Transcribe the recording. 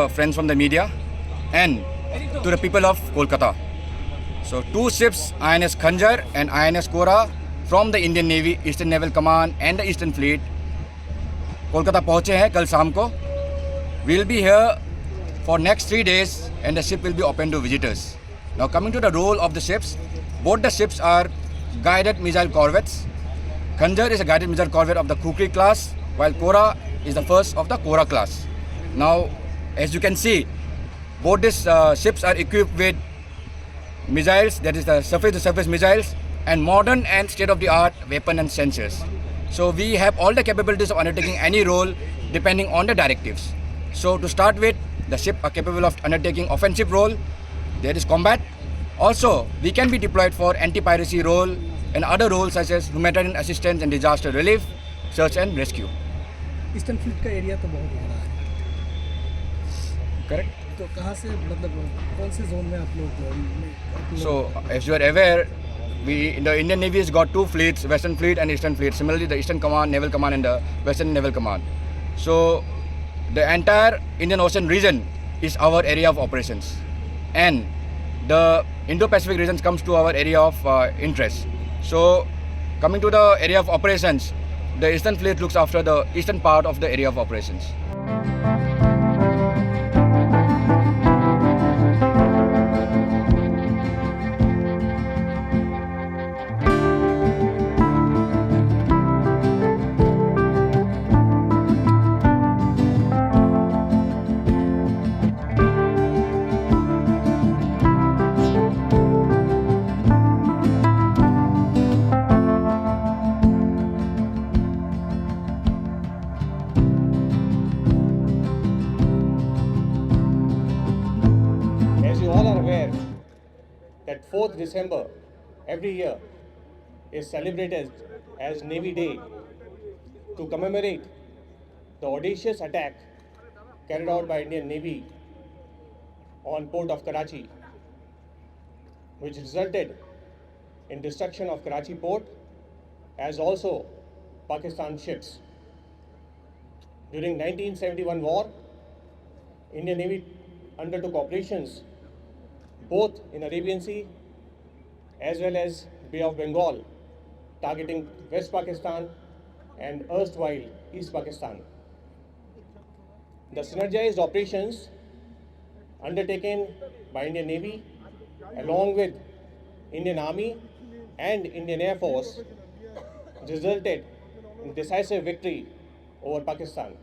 the friends from the media and to the people of Kolkata. So two ships, INS Khanjar and INS Kora from the Indian Navy, Eastern Naval Command and the Eastern Fleet, Kolkata पहुँचे हैं कल शाम को. We will be here for next 3 days and the ship will be open to visitors. Now coming to the role of the ships, both the ships are guided missile corvettes. Khanjar is a guided missile corvette of the Kukri class, while Kora is the first of the Kora class. Now, as you can see, both these ships are equipped with missiles, that is the surface-to-surface missiles, and modern and state-of-the-art weapon and sensors. So we have all the capabilities of undertaking any role depending on the directives. So to start with, the ship are capable of undertaking offensive role, there is combat. Also, we can be deployed for anti-piracy role and other roles such as humanitarian assistance and disaster relief, search and rescue. Eastern fleet का area तो बहुत बड़ा है, Correct? तो कहाँ से मतलब कौन से जोन में आप लोग So, as you are aware, the Indian Navy has got two fleets, Western Fleet and Eastern Fleet. Similarly, the Eastern Command, Naval Command and the Western Naval Command. So, the entire Indian Ocean region is our area of operations. And the Indo-Pacific region comes to our area of interest. So, coming to the area of operations, the Eastern Fleet looks after the eastern part of the area of operations. As you all are aware, that 4th December every year is celebrated as Navy Day to commemorate the audacious attack carried out by Indian Navy on port of Karachi, which resulted in destruction of Karachi port as also Pakistan ships. During 1971 war, Indian Navy undertook operations both in Arabian Sea as well as Bay of Bengal, targeting West Pakistan and erstwhile East Pakistan. The synergized operations undertaken by Indian Navy along with Indian Army and Indian Air Force resulted in decisive victory over Pakistan.